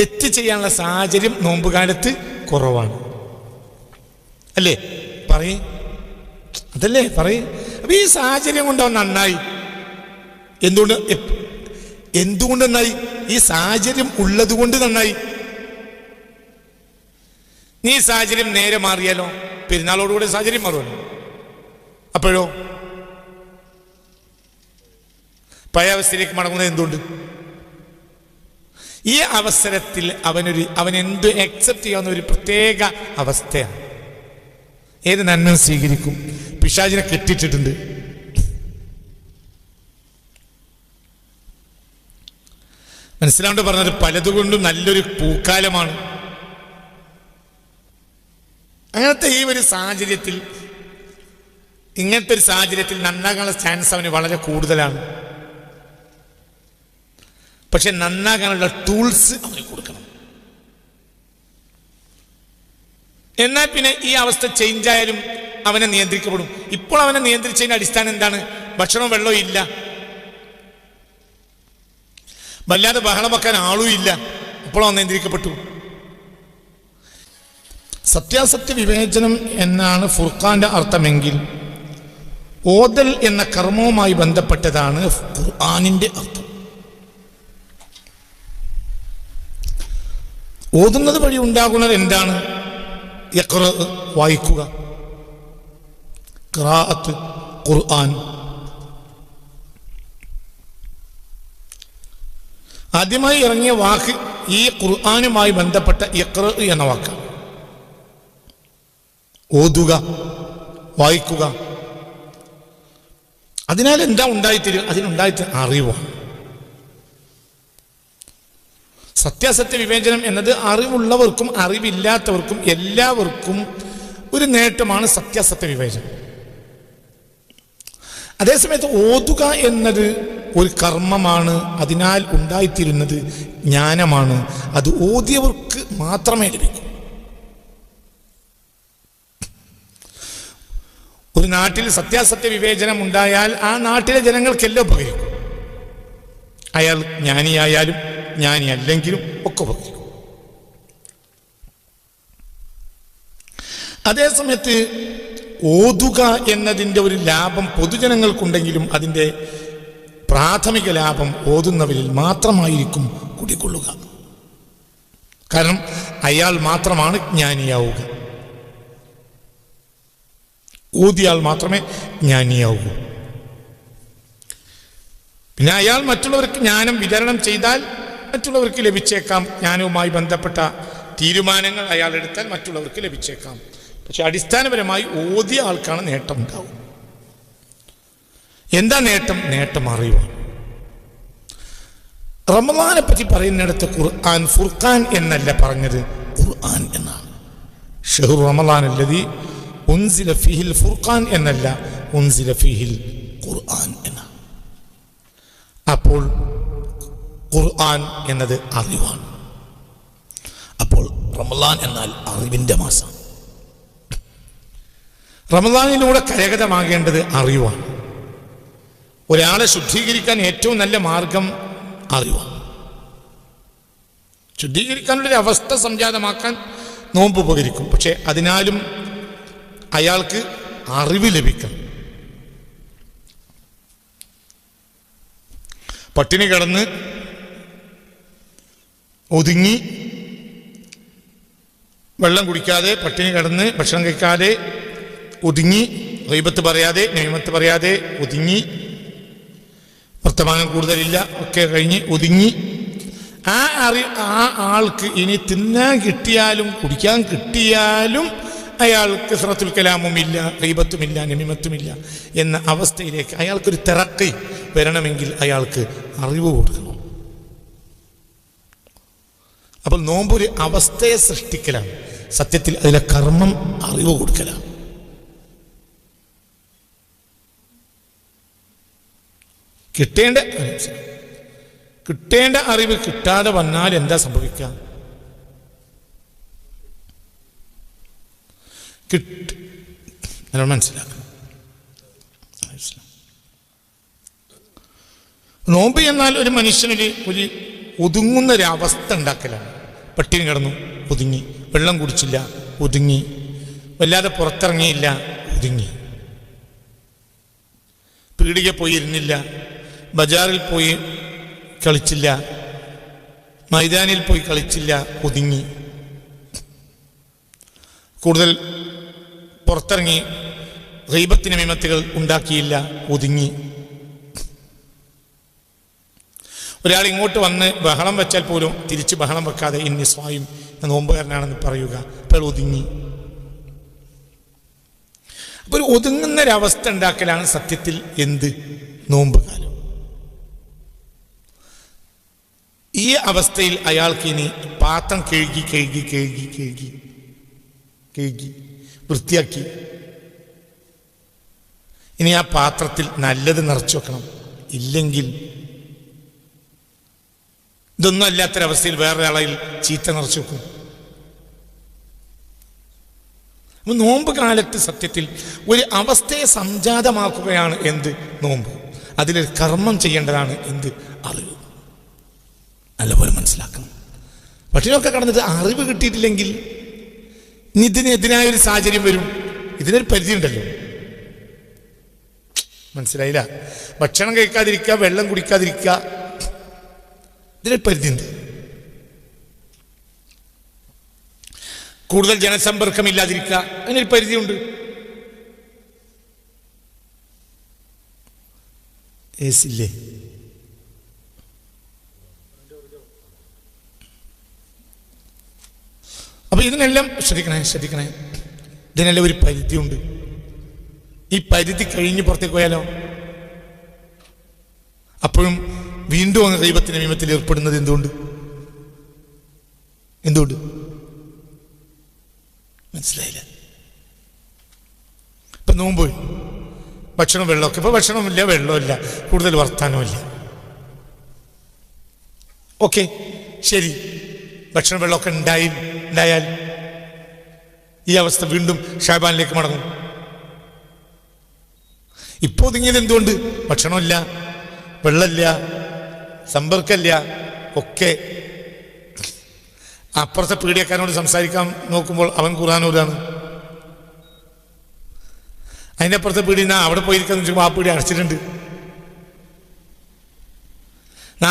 എത്തിച്ചെയ്യാനുള്ള സാഹചര്യം നോമ്പുകാലത്ത് കുറവാണ്. അല്ലേ? പറയ്, അതല്ലേ പറയ്. അപ്പൊ ഈ സാഹചര്യം കൊണ്ട് അവൻ നന്നായി. എന്തുകൊണ്ട് നന്നായി? ഈ സാഹചര്യം ഉള്ളത് കൊണ്ട് നന്നായി. നീ സാഹചര്യം നേരെ മാറിയാലോ? പെരുന്നാളോടുകൂടെ സാഹചര്യം മാറുമല്ലോ. അപ്പോഴോ പഴയ അവസ്ഥയിലേക്ക് മടങ്ങുന്നത് എന്തുകൊണ്ട്? ഈ അവസരത്തിൽ അവൻ എന്ത് അക്സെപ്റ്റ് ചെയ്യാവുന്ന ഒരു പ്രത്യേക അവസ്ഥയാണ്. ഏത് നന്മ സ്വീകരിക്കും? പിശാചിനെ കെട്ടിട്ടിട്ടുണ്ട്. മനസ്സിലാണ്ട് പറഞ്ഞത് പലതുകൊണ്ടും നല്ലൊരു പൂക്കാലമാണ്. അങ്ങനത്തെ ഇങ്ങനത്തെ ഒരു സാഹചര്യത്തിൽ നന്നാകാനുള്ള ചാൻസ് അവന് വളരെ കൂടുതലാണ്. പക്ഷെ നന്നാകാനുള്ള ടൂൾസ് അവന് കൊടുക്കണം. എന്നാൽ പിന്നെ ഈ അവസ്ഥ ചേഞ്ച് ആയാലും അവനെ നിയന്ത്രിക്കപ്പെടും. ഇപ്പോൾ അവനെ നിയന്ത്രിച്ചതിന്റെ അടിസ്ഥാനം എന്താണ്? ഭക്ഷണവും വെള്ളവും ഇല്ല, വല്ലാതെ ബഹളം വെക്കാൻ ആളും ഇല്ല. അപ്പോൾ അവൻ നിയന്ത്രിക്കപ്പെട്ടു. സത്യാസത്യ വിവേചനം എന്നാണ് ഫുർഖാന്റെ അർത്ഥമെങ്കിൽ ഓതൽ എന്ന കർമ്മവുമായി ബന്ധപ്പെട്ടതാണ് ഖുർആനിന്റെ അർത്ഥം. ഓതുന്നത് വഴി ഉണ്ടാകുന്നത് എന്താണ്? യഖ്റ, വായിക്കുക, ഖിറാഅത്ത്, ഖുർആൻ. ആദ്യമായി ഇറങ്ങിയ വാക്ക് ഈ ഖുർആനുമായി ബന്ധപ്പെട്ട യഖ്റ എന്ന വാക്കാണ്. ഓതുക, വായിക്കുക. അതിനാൽ എന്താ ഉണ്ടായിത്തീരും? അതിനുണ്ടായിത്തീരും അറിവാണ്. സത്യാസത്യ വിവേചനം എന്നത് അറിവുള്ളവർക്കും അറിവില്ലാത്തവർക്കും എല്ലാവർക്കും ഒരു നേട്ടമാണ് സത്യാസത്യ വിവേചനം. അതേസമയത്ത് ഓതുക എന്നത് ഒരു കർമ്മമാണ്. അതിനാൽ ഉണ്ടായിത്തീരുന്നത് ജ്ഞാനമാണ്. അത് ഓതിയവർക്ക് മാത്രമേ ലഭിക്കൂ. ഒരു നാട്ടിൽ സത്യാസത്യ വിവേചനം ഉണ്ടായാൽ ആ നാട്ടിലെ ജനങ്ങൾക്കെല്ലാം ഉപകരിക്കും. അയാൾ ജ്ഞാനിയായാലും ജ്ഞാനി അല്ലെങ്കിലും ഒക്കെ ഉപകരിക്കും. അതേസമയത്ത് ഓതുക എന്നതിൻ്റെ ഒരു ലാഭം പൊതുജനങ്ങൾക്കുണ്ടെങ്കിലും അതിൻ്റെ പ്രാഥമിക ലാഭം ഓതുന്നവരിൽ മാത്രമായിരിക്കും കുടികൊള്ളുക. കാരണം അയാൾ മാത്രമാണ് ജ്ഞാനിയാവുക. ഓതിയാൽ മാത്രമേ ജ്ഞാനിയാവൂ. പിന്നെ അയാൾ മറ്റുള്ളവർക്ക് ജ്ഞാനം വിതരണം ചെയ്താൽ മറ്റുള്ളവർക്ക് ലഭിച്ചേക്കാം. ജ്ഞാനവുമായി ബന്ധപ്പെട്ട തീരുമാനങ്ങൾ അയാൾ എടുത്താൽ മറ്റുള്ളവർക്ക് ലഭിച്ചേക്കാം. പക്ഷെ അടിസ്ഥാനപരമായി ഓതിയ ആൾക്കാണ് നേട്ടം ഉണ്ടാവും. എന്താ നേട്ടം? നേട്ടം അറിവാണ്. റമളാനെ പറ്റി പറയുന്നിടത്ത് ഖുർആൻ ഫുർഖാൻ എന്നല്ല പറഞ്ഞത്, ഖുർആൻ എന്നാണ്. ഷഹ്റു റമളാൻ അല്ലദീ ഉൻസില ഫീഹിൽ ഫുർഖാൻ എന്നല്ല, ഉൻസില ഫീഹിൽ ഖുർആൻ എന്നാണ്. അപ്പോൾ ഖുർആൻ എന്നത് അറിവാണ്. അപ്പോൾ റമളാൻ എന്നാൽ അറിവിന്റെ മാസം. റമളാനിലൂടെ കരഗതമാകേണ്ടത് അറിവാണ്. ഒരാളെ ശുദ്ധീകരിക്കാൻ ഏറ്റവും നല്ല മാർഗം അറിവാണ്. ശുദ്ധീകരിക്കാനുള്ളൊരു അവസ്ഥ സംജാതമാക്കാൻ നോമ്പ് ഉപകരിക്കും. പക്ഷെ അതിനാലും അയാൾക്ക് അറിവ് ലഭിക്കണം. പട്ടിണി കിടന്ന് ഒതുങ്ങി വെള്ളം കുടിക്കാതെ, പട്ടിണി കിടന്ന് ഭക്ഷണം കഴിക്കാതെ ഒതുങ്ങി, ഗൈബത്ത് പറയാതെ നൈമത്ത് പറയാതെ ഒതുങ്ങി, വർത്തമാനം കൂടുതലില്ല ഒക്കെ കഴിഞ്ഞ് ഒതുങ്ങി, ആ ആൾക്ക് ഇനി തിന്നാൻ കിട്ടിയാലും കുടിക്കാൻ കിട്ടിയാലും അയാൾക്ക് കസ്റത്തുൽ കലാമും ഇല്ല, ഗൈബത്തുമില്ല, നമീമത്തുമില്ല എന്ന അവസ്ഥയിലേക്ക് അയാൾക്കൊരു തറക്കി വരണമെങ്കിൽ അയാൾക്ക് അറിവ് കൊടുക്കണം. അപ്പോൾ നോമ്പൊരു അവസ്ഥയെ സൃഷ്ടിക്കലാണ്. സത്യത്തിൽ അതിലെ കർമ്മം അറിവ് കൊടുക്കലാണ്. കിട്ടേണ്ട അറിവ് കിട്ടാതെ വന്നാൽ എന്താ സംഭവിക്കുക? മനസ്സിലാക്കണം. നോമ്പ് എന്നാൽ ഒരു മനുഷ്യനൊരു ഒതുങ്ങുന്നൊരവസ്ഥ ഉണ്ടാക്കലാണ്. പട്ടിണി കിടന്നു, ഒതുങ്ങി. വെള്ളം കുടിച്ചില്ല, ഒതുങ്ങി. വല്ലാതെ പുറത്തിറങ്ങിയില്ല, ഒതുങ്ങി. പീടിക പോയി ഇരുന്നില്ല, ബജാറിൽ പോയി കളിച്ചില്ല, മൈതാനിൽ പോയി കളിച്ചില്ല, ഒതുങ്ങി. കൂടുതൽ പുറത്തിറങ്ങി ഗീബത്തിന് മിമത്തുകൾ ഉണ്ടാക്കിയില്ല, ഒതുങ്ങി. ഒരാൾ ഇങ്ങോട്ട് വന്ന് ബഹളം വെച്ചാൽ പോലും തിരിച്ച് ബഹളം വെക്കാതെ ഇന്നി സ്വായും നോമ്പുകാരനാണെന്ന് പറയുക, അപ്പോൾ ഒതുങ്ങി. അപ്പോൾ ഒരു ഒതുങ്ങുന്നൊരവസ്ഥ ഉണ്ടാക്കലാണ് സത്യത്തിൽ എന്ത്? നോമ്പുകാലം. ഈ അവസ്ഥയിൽ അയാൾക്ക് ഇനി പാത്രം കഴുകി കഴുകി കഴുകി കഴുകി കഴുകി വൃത്തിയാക്കി ഇനി ആ പാത്രത്തിൽ നല്ലത് നിറച്ചു വെക്കണം. ഇല്ലെങ്കിൽ ഇതൊന്നും അല്ലാത്തൊരവസ്ഥയിൽ വേറൊരാളയിൽ ചീത്ത നിറച്ചു വെക്കും. നോമ്പ് കാലത്ത് സത്യത്തിൽ ഒരു അവസ്ഥയെ സംജാതമാക്കുകയാണ് എന്ത്? നോമ്പ്. അതിലൊരു കർമ്മം ചെയ്യേണ്ടതാണ് എന്ത്? അറിവ്. നല്ലപോലെ മനസ്സിലാക്കണം. പട്ടിണിയൊക്കെ കടന്നിട്ട് അറിവ് കിട്ടിയിട്ടില്ലെങ്കിൽ ഇതിനെതിരായൊരു സാഹചര്യം വരും. ഇതിനൊരു പരിധി ഉണ്ടല്ലോ, മനസ്സിലായില്ല? ഭക്ഷണം കഴിക്കാതിരിക്കുക, വെള്ളം കുടിക്കാതിരിക്കുക, ഇതിനൊരു പരിധിയുണ്ട്. കൂടുതൽ ജനസമ്പർക്കമില്ലാതിരിക്കുക, അതിനൊരു പരിധിയുണ്ട്. ഏസില്ലേ? അപ്പൊ ഇതിനെല്ലാം ശ്രദ്ധിക്കണേ. ഇതിനെല്ലാം ഒരു പരിധിയുണ്ട്. ഈ പരിധി കഴിഞ്ഞ് പുറത്തേക്ക് പോയാലോ അപ്പോഴും വീണ്ടും അങ്ങ് ഗീബത്തിന് മിമത്തിൽ ഏർപ്പെടുന്നത് എന്തുകൊണ്ട്? മനസ്സിലായില്ല? ഇപ്പൊ നോമ്പ്, ഭക്ഷണം വെള്ളമൊക്കെ, ഇപ്പൊ ഭക്ഷണമില്ല, വെള്ളമില്ല, കൂടുതൽ വർത്താനമില്ല. ഓക്കെ, ശരി. ഭക്ഷണം വെള്ളമൊക്കെ ഉണ്ടായാൽ ഈ അവസ്ഥ വീണ്ടും ഷാബാനിലേക്ക് മടങ്ങും. ഇപ്പൊ ഒതുങ്ങിയത് എന്തുകൊണ്ട്? ഭക്ഷണമില്ല, വെള്ളമില്ല, സമ്പർക്കമില്ല, ഒക്കെ. അപ്പുറത്തെ പീഡിയക്കാരനോട് സംസാരിക്കാൻ നോക്കുമ്പോൾ അവൻ ഖുർആനോടാണ്. അതിൻ്റെ അപ്പുറത്തെ പീടി അവിടെ പോയിരിക്കാന്ന് വെച്ചാൽ ആ പീടി അടച്ചിട്ടുണ്ട്.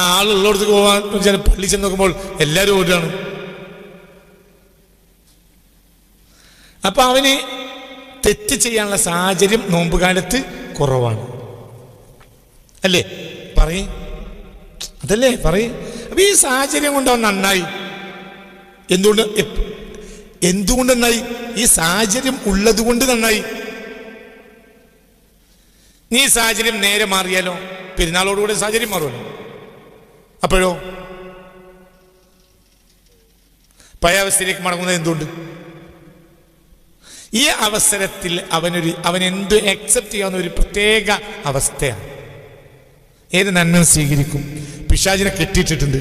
ആളുള്ളടത്തേക്ക് പോകാൻ വെച്ചാൽ പള്ളി ചെന്ന് നോക്കുമ്പോൾ എല്ലാവരും ഓടുകയാണ്. അപ്പൊ അവന് തെറ്റ് ചെയ്യാനുള്ള സാഹചര്യം നോമ്പുകാലത്ത് കുറവാണ്. അല്ലേ? അതല്ലേ പറയും. അപ്പൊ ഈ സാഹചര്യം കൊണ്ട് അവൻ നന്നായി. എന്തുകൊണ്ട് നന്നായി? ഈ സാഹചര്യം ഉള്ളത് കൊണ്ട് നന്നായി. നീ സാഹചര്യം നേരെ മാറിയാലോ പെരുന്നാളോടുകൂടെ സാഹചര്യം മാറുമല്ലോ. അപ്പോഴോ പഴയ അവസ്ഥയിലേക്ക് മടങ്ങുന്നത് എന്തുകൊണ്ട്? ഈ അവസരത്തിൽ അവനെന്ത് അക്സെപ്റ്റ് ചെയ്യാവുന്ന ഒരു പ്രത്യേക അവസ്ഥയാണ്. ഏത് നന്മ സ്വീകരിക്കും? പിശാചിനെ കെട്ടിയിട്ടിട്ടുണ്ട്.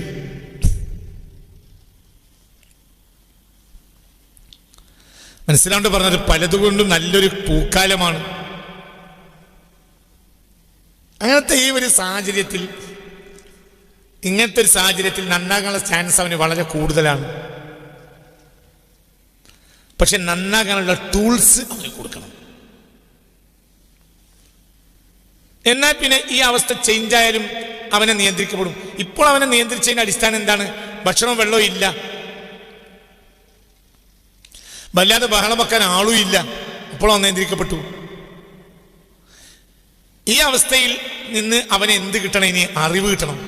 മനസ്സിലാണ്ട് പറഞ്ഞത് പലതുകൊണ്ടും നല്ലൊരു പൂക്കാലമാണ്. ഇങ്ങനത്തെ ഒരു സാഹചര്യത്തിൽ നന്നാകാനുള്ള ചാൻസ് അവന് വളരെ കൂടുതലാണ്. പക്ഷെ നന്നാകാനുള്ള ടൂൾസ് അവന് കൊടുക്കണം. എന്നാൽ പിന്നെ ഈ അവസ്ഥ ചേഞ്ച് ആയാലും അവനെ നിയന്ത്രിക്കപ്പെടും. ഇപ്പോൾ അവനെ നിയന്ത്രിച്ചതിന്റെ അടിസ്ഥാനം എന്താണ്? ഭക്ഷണവും വെള്ളവും ഇല്ല, വല്ലാതെ ബഹളം വെക്കാൻ ആളും ഇല്ല, അപ്പോൾ അവൻ നിയന്ത്രിക്കപ്പെട്ടു. ഈ അവസ്ഥയിൽ നിന്ന് അവന് എന്ത് കിട്ടണം? ഇനി അറിവ് കിട്ടണം.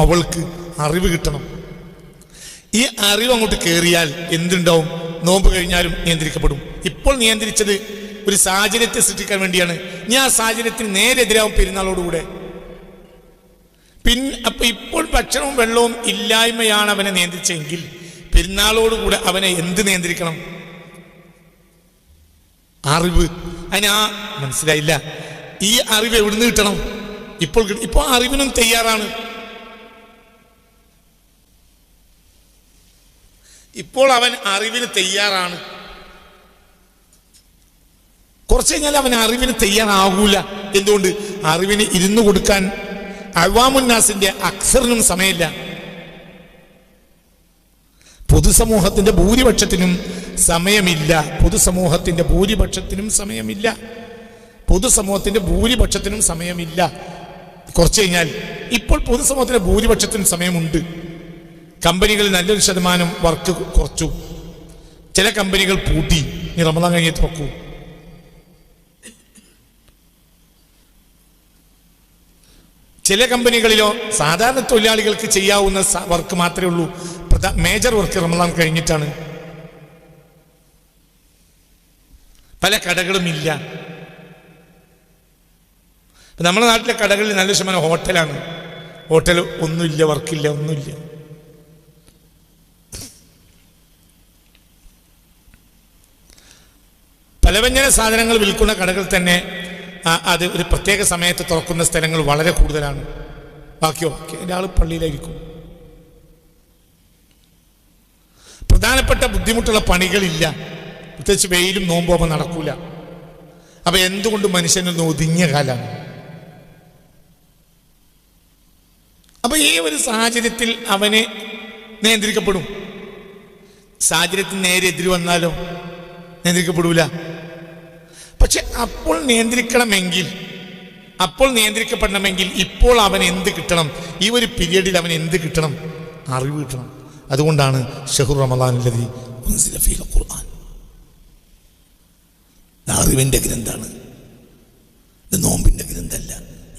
അവൾക്ക് അറിവ് കിട്ടണം. ഈ അറിവ് അങ്ങോട്ട് കയറിയാൽ എന്തുണ്ടാവും? നോമ്പ് കഴിഞ്ഞാലും നിയന്ത്രിക്കപ്പെടും. ഇപ്പോൾ നിയന്ത്രിച്ചത് ഒരു സാഹചര്യത്തെ സൃഷ്ടിക്കാൻ വേണ്ടിയാണ്. ഇനി ആ സാഹചര്യത്തിന് നേരെതിരാവും പെരുന്നാളോടുകൂടെ. അപ്പൊ ഇപ്പോൾ ഭക്ഷണവും വെള്ളവും ഇല്ലായ്മയാണ് അവനെ നിയന്ത്രിച്ചെങ്കിൽ പെരുന്നാളോടുകൂടെ അവനെ എന്ത് നിയന്ത്രിക്കണം? അറിവ്. മനസ്സിലായില്ല. ഈ അറിവ് എവിടുന്ന് കിട്ടണം? ഇപ്പോൾ അറിവിനും തയ്യാറാണ്. ഇപ്പോൾ അവൻ അറിവിന് തയ്യാറാണ്. കുറച്ച് കഴിഞ്ഞാൽ അവൻ അറിവിന് തയ്യാറാകൂല. എന്തുകൊണ്ട്? അറിവിന് ഇരുന്നു കൊടുക്കാൻ അവാമുന്നാസിന്റെ അക്സറിനും സമയമില്ല. പൊതുസമൂഹത്തിന്റെ ഭൂരിപക്ഷത്തിനും സമയമില്ല. പൊതുസമൂഹത്തിന്റെ ഭൂരിപക്ഷത്തിനും സമയമില്ല. പൊതുസമൂഹത്തിന്റെ ഭൂരിപക്ഷത്തിനും സമയമില്ല. കുറച്ച് കഴിഞ്ഞാൽ ഇപ്പോൾ പൊതുസമൂഹത്തിന്റെ ഭൂരിപക്ഷത്തിനും സമയമുണ്ട്. കമ്പനികളിൽ നല്ലൊരു ശതമാനം വർക്ക് കുറച്ചു, ചില കമ്പനികൾ പൂട്ടി, ഇനി റമദാൻ കഴിഞ്ഞ് തുറക്കൂ. ചില കമ്പനികളിലോ സാധാരണ തൊഴിലാളികൾക്ക് ചെയ്യാവുന്ന വർക്ക് മാത്രമേ ഉള്ളൂ. മേജർ വർക്ക് റമദാൻ കഴിഞ്ഞിട്ടാണ്. പല കടകളും ഇല്ല. നമ്മുടെ നാട്ടിലെ കടകളിൽ നല്ല ശതമാനം ഹോട്ടലാണ്. ഹോട്ടൽ ഒന്നുമില്ല, വർക്കില്ല, ഒന്നുമില്ല. പലവ്യഞ്ജന സാധനങ്ങൾ വിൽക്കുന്ന കടകൾ തന്നെ അത് ഒരു പ്രത്യേക സമയത്ത് തുറക്കുന്ന സ്ഥലങ്ങൾ വളരെ കൂടുതലാണ്. ബാക്കിയോ ഒരാൾ പള്ളിയിലായിരിക്കും. പ്രധാനപ്പെട്ട ബുദ്ധിമുട്ടുള്ള പണികളില്ല, പ്രത്യേകിച്ച് വെയിലും നോമ്പുമ്പോൾ നടക്കൂല. അപ്പൊ എന്തുകൊണ്ട് മനുഷ്യനൊന്ന് ഒതുങ്ങിയ കാലാണ്. അപ്പൊ ഈ ഒരു സാഹചര്യത്തിൽ അവന് നിയന്ത്രിക്കപ്പെടും. സാഹചര്യത്തിന് നേരെ എതിര് വന്നാലോ നിയന്ത്രിക്കപ്പെടൂല. പക്ഷെ അപ്പോൾ നിയന്ത്രിക്കപ്പെടണമെങ്കിൽ ഇപ്പോൾ അവൻ എന്ത് കിട്ടണം? ഈ ഒരു പീരീഡിൽ അവൻ എന്ത് കിട്ടണം? അറിവ് കിട്ടണം. അതുകൊണ്ടാണ് ഷഹ്റു റമളാനില്ലദീ ഉൻസില ഫീഹിൽ ഖുർആൻ. അറിവിന്റെ ഗ്രന്ഥാണ് ഇത്, നോമ്പിന്റെ ഗ്രന്ഥമല്ല.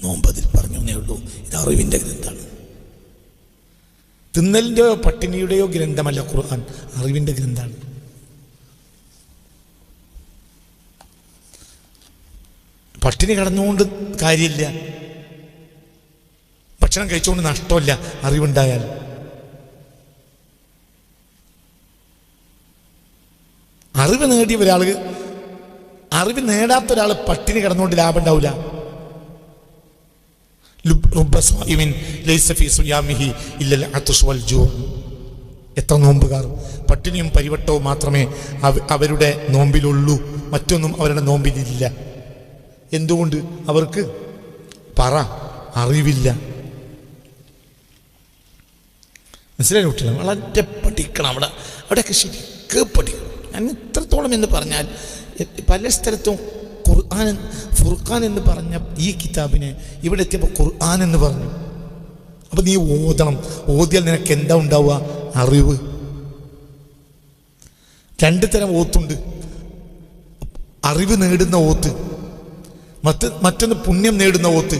നോമ്പ് അതിൽ പറഞ്ഞേ ഉള്ളൂ, ഇത് അറിവിന്റെ ഗ്രന്ഥാണ്. തിന്നലിന്റെയോ പട്ടിണിയുടെയോ ഗ്രന്ഥമല്ല ഖുർആൻ, അറിവിന്റെ ഗ്രന്ഥാണ്. പട്ടിണി കടന്നുകൊണ്ട് കാര്യമില്ല, ഭക്ഷണം കഴിച്ചുകൊണ്ട് നഷ്ടമില്ല അറിവുണ്ടായാൽ. അറിവ് നേടിയ ഒരാൾ, അറിവ് നേടാത്ത ഒരാൾ പട്ടിണി കിടന്നുകൊണ്ട് ലാഭം ഉണ്ടാവില്ല. എത്ര നോമ്പുകാർ പട്ടിണിയും പരിവട്ടവും മാത്രമേ അവരുടെ നോമ്പിലുള്ളൂ, മറ്റൊന്നും അവരുടെ നോമ്പിലില്ല. എന്തുകൊണ്ട്? അവർക്ക് അറിവില്ല. മനസ്സിലായി കുട്ടികൾ? വളരെ പഠിക്കണം. അവിടെയൊക്കെ ശരിക്കും പഠിക്കണം. ഞാൻ ഇത്രത്തോളം എന്ന് പറഞ്ഞാൽ പല സ്ഥലത്തും ഫുർഖാൻ എന്ന് പറഞ്ഞ ഈ കിതാബിനെ ഇവിടെ എത്തിയപ്പോൾ ഖുർആൻ എന്ന് പറഞ്ഞു. അപ്പൊ നീ ഓതണം. ഓതിയാൽ നിനക്ക് എന്താ ഉണ്ടാവുക? അറിവ്. രണ്ട് തരം ഓത്തുണ്ട്. അറിവ് നേടുന്ന ഓത്ത്, മറ്റൊന്ന് പുണ്യം നേടുന്ന ഓത്ത്.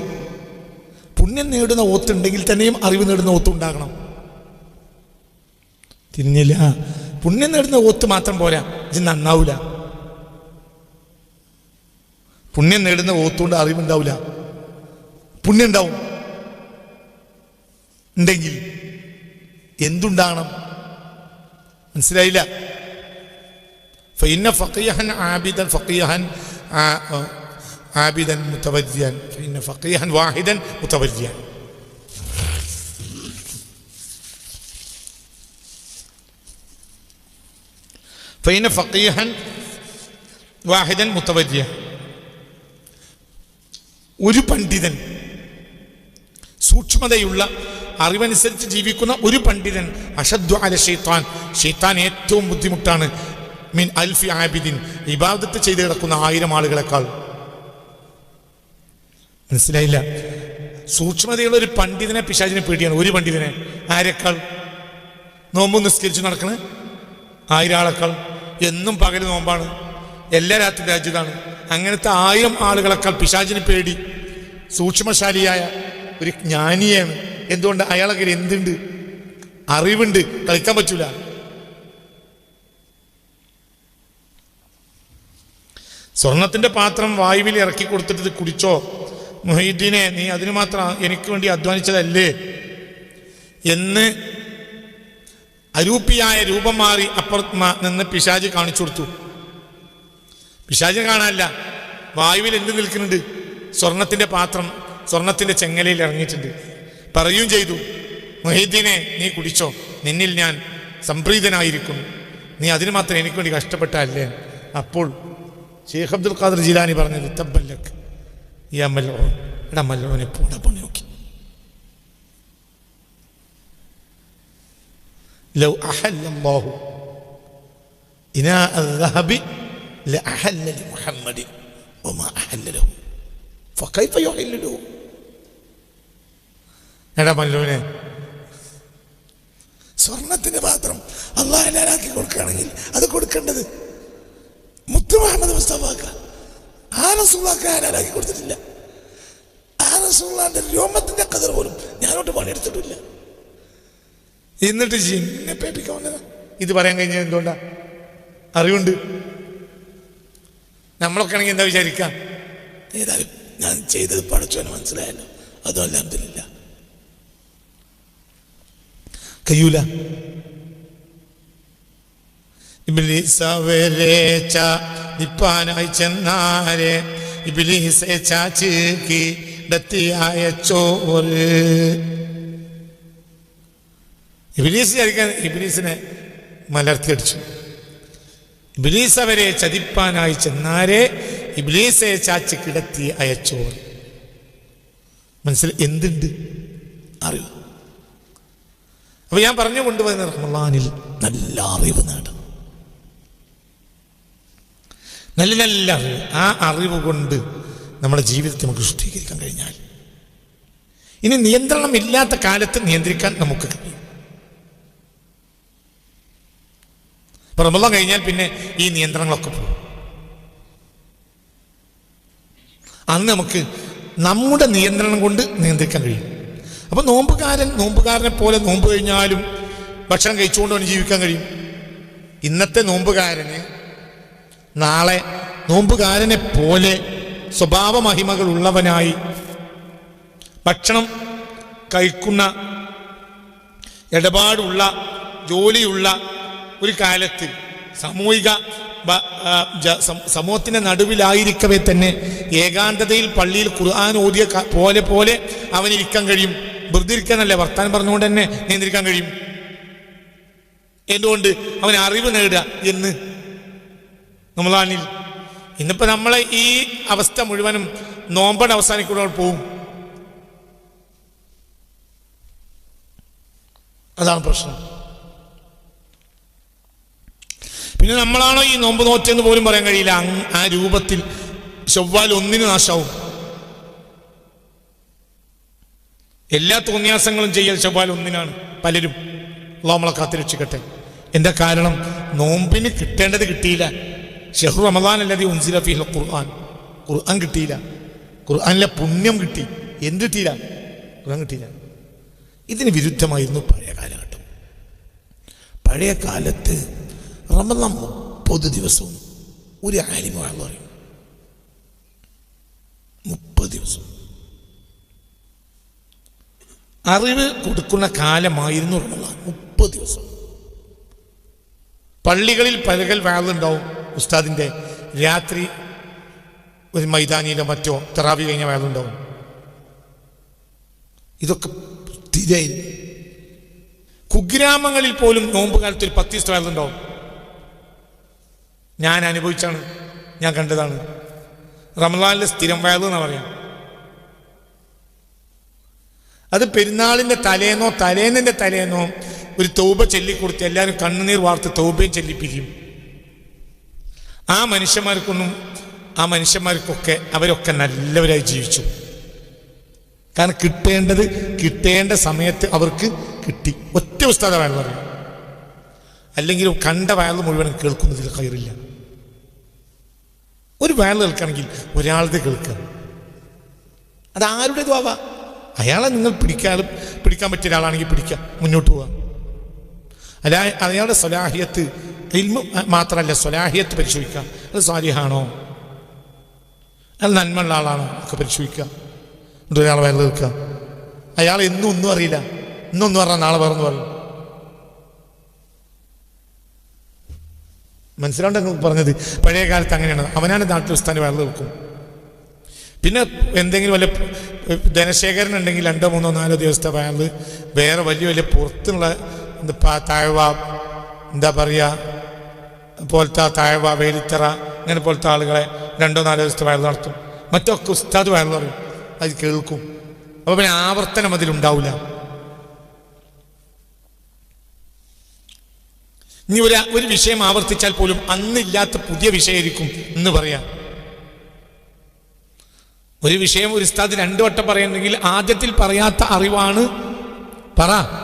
പുണ്യം നേടുന്ന ഓത്ത് ഉണ്ടെങ്കിൽ തന്നെയും അറിവ് നേടുന്ന ഓത്ത് ഉണ്ടാകണം. തിരിഞ്ഞില്ല. പുണ്യം നേടുന്ന ഓത്ത് മാത്രം പോരാ, ഇത് നന്നാവൂല. പുണ്യം നേടുന്ന ഓത്തുകൊണ്ട് അറിവുണ്ടാവില്ല. പുണ്യം ഉണ്ടാവും. ഉണ്ടെങ്കിൽ എന്തുണ്ടാകണം? മനസ്സിലായില്ല? ഫഇന്ന ഫഖീഹൻ ആബിദൻ ഫഖീഹൻ ആബിദൻ മുതവജ്ജിയൻ ഫഇന്ന ഫഖീഹൻ വാഹിദൻ മുതവജ്ജിയൻ. ഫഇന്ന ഫഖീഹൻ വാഹിദൻ മുതവജ്ജിയൻ. ഒരു പണ്ഡിതൻ, സൂക്ഷ്മതയുള്ള അറിവനുസരിച്ച് ജീവിക്കുന്ന ഒരു പണ്ഡിതൻ, അഷദ്ദു അല ശൈത്താൻ, ശൈത്താൻ ഏറ്റവും ബുദ്ധിമുട്ടാണ്, മിൻ അൽഫി ആബിദിൻ, ഇബാദത്ത് ചെയ്ത് കിടക്കുന്ന 1000 ആളുകളെക്കാൾ. മനസ്സിലായില്ല? സൂക്ഷ്മതയുള്ള ഒരു പണ്ഡിതനെ പിശാചിനെ പേടിയാണ്. ഒരു പണ്ഡിതനെ ആരെക്കാൾ? നോമ്പ് നിസ്കരിച്ച് നടക്കണ 1000 ആളെക്കാൾ. എന്നും പകല് നോമ്പാണ്, എല്ലാ രാത്രി രാജ്യതാണ്. അങ്ങനത്തെ 1000 ആളുകളെക്കാൾ പിശാചിന് പേടി. സൂക്ഷ്മശാലിയായ ഒരു ജ്ഞാനിയാണ്. എന്തുകൊണ്ട്? അയാളെ കയ്യിൽ എന്തുണ്ട്? അറിവുണ്ട്. കളിക്കാൻ പറ്റൂല. സ്വർണത്തിന്റെ പാത്രം വായുവിൽ ഇറക്കി കൊടുത്തിട്ട് കുടിച്ചോ മുഹീദ്ദീനെ, നീ അതിന് മാത്രം എനിക്ക് വേണ്ടി അധ്വാനിച്ചതല്ലേ എന്ന് അരൂപിയായ രൂപം മാറി അപ്പുറത്ത് നിന്ന് പിശാച് കാണിച്ചു കൊടുത്തു. പിശാചിനെ കാണാനല്ല, വായുവിൽ എന്ത് നിൽക്കുന്നുണ്ട്? സ്വർണത്തിന്റെ പാത്രം സ്വർണത്തിന്റെ ചെങ്ങലയിൽ ഇറങ്ങിയിട്ടുണ്ട്. പറയുകയും ചെയ്തു, മുഹീദ്ദീനെ നീ കുടിച്ചോ, നിന്നിൽ ഞാൻ സംപ്രീതനായിരിക്കുന്നു, നീ അതിന് മാത്രം എനിക്ക് വേണ്ടി കഷ്ടപ്പെട്ടല്ലേ. അപ്പോൾ ഷെയ്ഖ് അബ്ദുൽ ഖാദർ ജിലാനി പറഞ്ഞത്, തബ്ബല്ലക് യാ മൽഊൻ, എടാ മൽഊനെ പോടാ പണി നോക്കി. ലൗ അഹല്ലല്ലാഹു ഇനാ അദ്ദഹബി ലഅഹല്ല ലിമുഹമ്മദിൻ വമാ അഹല്ല ലഹു ഫകൈഫ യുഹില്ലു ലഹു. എടാ മല്ലൂനെ, സ്വർണത്തിന്റെ പാത്രം അള്ളാഹ് ഹലാലാക്കി കൊടുക്കുകയാണെങ്കിൽ അത് കൊടുക്കേണ്ടത് മുത്ത് മുഹമ്മദ് മുസ്തഫാക്ക. ആ റസൂലുള്ളാഹിക്ക് ഹലാലാക്കി കൊടുത്തിട്ടില്ല. ആ റസൂലുള്ളാഹിന്റെ രോമത്തിന്റെ ഖദർ പോലും ഞാനോട്ട് പണിയെടുത്തിട്ടില്ല. എന്നിട്ട് ജിന്നെ പേപ്പിക്കാൻ വന്നതാ. ഇത് പറയാൻ കഴിഞ്ഞാൽ എന്തുകൊണ്ടാ? അറിവുണ്ട്. നമ്മളൊക്കെ ആണെങ്കിൽ എന്താ വിചാരിക്കാം, ഏതായാലും ഞാൻ ചെയ്തത് പടച്ചോന് മനസ്സിലായല്ലോ, അതും അൽഹംദുലില്ലാ. കഴിയൂല. ഇബ്ലീസവരേച്ച നിപ്പാനായി ചെന്നാരെ ഇബ്ലീസെ ചാച്ചിക്ക് ഡത്തിയായ ചോറ്. ഇബ്ലീസ് ചതിക്കാൻ ഇബ്ലീസിനെ മലർത്തിയടിച്ചു. ഇബ്ലീസ് അവരെ ചതിപ്പാനായി ചെന്നാരെ ഇബ്ലീസെ ചാച്ച് കിടത്തി അയച്ചോർ. മനസ്സിൽ എന്തുണ്ട്? അറിവ്. അപ്പൊ ഞാൻ പറഞ്ഞു കൊണ്ടുവന്ന റമളാനിൽ നല്ല അറിവ് നേടും, നല്ല നല്ല അറിവ്. ആ അറിവ് കൊണ്ട് നമ്മുടെ ജീവിതത്തെ നമുക്ക് സൃഷ്ടിക്കാൻ കഴിഞ്ഞാൽ ഇനി നിയന്ത്രണം ഇല്ലാത്ത കാലത്ത് നിയന്ത്രിക്കാൻ നമുക്ക് കഴിയും. അപ്പൊ റമളാൻ കഴിഞ്ഞാൽ പിന്നെ ഈ നിയന്ത്രണങ്ങളൊക്കെ പോകും. അന്ന് നമുക്ക് നമ്മുടെ നിയന്ത്രണം കൊണ്ട് നിയന്ത്രിക്കാൻ കഴിയും. അപ്പൊ നോമ്പുകാരനെ പോലെ നോമ്പ് കഴിഞ്ഞാലും ഭക്ഷണം കഴിച്ചുകൊണ്ട് അവന് ജീവിക്കാൻ കഴിയും. ഇന്നത്തെ നോമ്പുകാരന് നാളെ നോമ്പുകാരനെ പോലെ സ്വഭാവ മഹിമകൾ ഉള്ളവനായി ഭക്ഷണം കഴിക്കുന്ന ഇടപാടുള്ള ജോലിയുള്ള ഒരു കാലത്ത് സമൂഹത്തിന്റെ നടുവിലായിരിക്കവേ തന്നെ ഏകാന്തതയിൽ പള്ളിയിൽ ഖുർആൻ ഓതിയ പോലെ അവനിരിക്കാൻ കഴിയും. വെറുതെ ഇരിക്കാനല്ല, വർത്താനം പറഞ്ഞുകൊണ്ട് തന്നെ നിയന്ത്രിക്കാൻ കഴിയും. എന്തുകൊണ്ട്? അവൻ അറിവ് നേടുക എന്ന് റമളാനിൽ. ഇന്നിപ്പോ നമ്മളെ ഈ അവസ്ഥ മുഴുവനും നോമ്പട് അവസാനിക്കുമ്പോൾ പോവും. അതാണ് പ്രശ്നം. പിന്നെ നമ്മളാണോ ഈ നോമ്പ് നോറ്റെന്ന് പോലും പറയാൻ കഴിയില്ല. ആ രൂപത്തിൽ ശവ്വാൽ 1 നാശാവും. എല്ലാ തോന്നിയാസങ്ങളും ചെയ്യൽ ശവ്വാൽ 1 പലരും. അല്ലാഹു നമ്മളെ കാത്തുരക്ഷിക്കട്ടെ. എന്താ കാരണം? നോമ്പിന് കിട്ടേണ്ടത് കിട്ടിയില്ല. ശഹ്റു റമളാൻ അല്ലദീ ഉൻസില ഫീഹിൽ ഖുർആൻ. ഖുർആൻ കിട്ടിയില്ല. ഖുർആനിലെ പുണ്യം കിട്ടി. എന്ത് കിട്ടിയില്ല? ഖുർആൻ കിട്ടിയില്ല. ഇതിന് വിരുദ്ധമായിരുന്നു പഴയ കാലഘട്ടം. പഴയ കാലത്ത് റമളാൻ 30 ദിവസവും ഒരു ആലിം വഅള് പറയും. 30 ദിവസം അറിവ് കൊടുക്കുന്ന കാലമായിരുന്നു റമളാൻ. 30 ദിവസം പള്ളികളിൽ പലകൽ വഅളുണ്ടാവും. ഉസ്താദിന്റെ രാത്രി ഒരു മൈതാനിയിലോ മറ്റോ തറാവി കഴിഞ്ഞ വഅളുണ്ടാവും. ഇതൊക്കെ സ്ഥിരമായിരുന്നു. കുഗ്രാമങ്ങളിൽ പോലും നോമ്പ് കാലത്ത് ഒരു 10 ദിവസത്തെ വഅളുണ്ടാവും. ഞാൻ അനുഭവിച്ചാണ്, ഞാൻ കണ്ടതാണ്. റമളാനിലെ സ്ഥിരം വഅള് എന്നാ പറയാം. അത് പെരുന്നാളിന്റെ തലേന്നിന്റെ തലേന്നോ ഒരു തൗബ ചൊല്ലിക്കൊടുത്ത് എല്ലാവരും കണ്ണുനീർ വാർത്ത് തൗബയും ചൊല്ലിപ്പിക്കും. ആ മനുഷ്യന്മാർക്കൊക്കെ അവരൊക്കെ നല്ലവരായി ജീവിച്ചു. കാരണം കിട്ടേണ്ട സമയത്ത് അവർക്ക് കിട്ടി. ഒറ്റ ഉസ്താദ വയൽ പറയും. അല്ലെങ്കിൽ കണ്ട വയൽ മുഴുവൻ കേൾക്കുന്നതിൽ ഖൈറില്ല. ഒരു വയൽ കേൾക്കണമെങ്കിൽ ഒരാളുടെ കേൾക്കുക. അത് ആരുടേതും ആവാം. അയാളെ നിങ്ങൾ പിടിക്കാൻ പറ്റിയ ഒരാളാണെങ്കിൽ പിടിക്കുക, മുന്നോട്ട് പോവുക. അയാളുടെ സ്വലാഹിയത്ത്, ഇൽമ് മാത്രമല്ല സ്വലാഹിയത്ത് പരിശോധിക്കുക. അത് സാലിഹാണോ, അയാൾ നന്മയുള്ള ആളാണോ ഒക്കെ പരിശോധിക്കുക. എന്നിട്ട് ഒരാളെ വയൽ കേൾക്കുക. അയാൾ ഒന്നും അറിയില്ല, ഇന്നൊന്നും പറഞ്ഞാൽ നാളെ വേറൊന്നും പറയും. മനസ്സിലാണ്ട് പറഞ്ഞത്? പഴയ കാലത്ത് അങ്ങനെയാണ്. അവനാണ് നാട്ടിൽ ഉസ്താദിന്റെ വയൽ കേൾക്കും. പിന്നെ എന്തെങ്കിലും വല്ല ധനശേഖരൻ ഉണ്ടെങ്കിൽ 2, 3, 4 ദിവസത്തെ വയൽ വേറെ വലിയ പുറത്തുള്ള താഴ്വ, എന്താ പറയുക, പോലത്തെ താഴ്വ, വേലിത്തറ, അങ്ങനെ പോലത്തെ ആളുകളെ 2, 4 ദിവസത്തെ വയൽ നടത്തും. മറ്റൊക്കെ ഉസ്താദ് വയൽ പറയും, അത് കേൾക്കും. അപ്പോൾ പിന്നെ ആവർത്തനം അതിലുണ്ടാവില്ല. ഇനി ഒരു വിഷയം ആവർത്തിച്ചാൽ പോലും അന്നില്ലാത്ത പുതിയ വിഷയമായിരിക്കും എന്ന് പറയാം. ഒരു വിഷയം ഒരു ഉസ്താദ് 2 വട്ടം പറയുന്നെങ്കിൽ ആദ്യത്തിൽ പറയാത്ത അറിവാണ്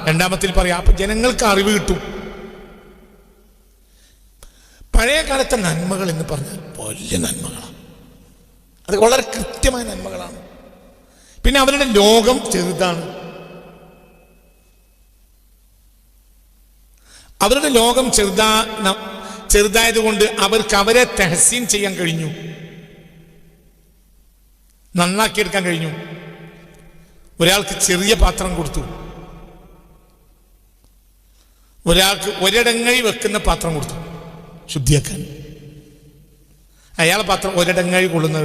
രണ്ടാമത്തിൽ പറയാം. അപ്പൊ ജനങ്ങൾക്ക് അറിവ് കിട്ടും. പഴയ കാലത്തെ നന്മകൾ എന്ന് പറഞ്ഞാൽ വലിയ നന്മകളാണ്. അത് വളരെ കൃത്യമായ നന്മകളാണ്. പിന്നെ അവരുടെ ലോകം ചെറുതാണ്. അവരുടെ ലോകം ചെറുതായതുകൊണ്ട് അവർക്ക് അവരെ തഹസീൻ ചെയ്യാൻ കഴിഞ്ഞു, നന്നാക്കിയെടുക്കാൻ കഴിഞ്ഞു. ഒരാൾക്ക് ചെറിയ പാത്രം കൊടുത്തു, ഒരാൾക്ക് ഒരിടങ്ങഴി വെക്കുന്ന പാത്രം കൊടുത്തു ശുദ്ധിയാക്കാൻ. അയാളെ പാത്രം ഒരിടങ്ങഴി കൊള്ളുന്നേ.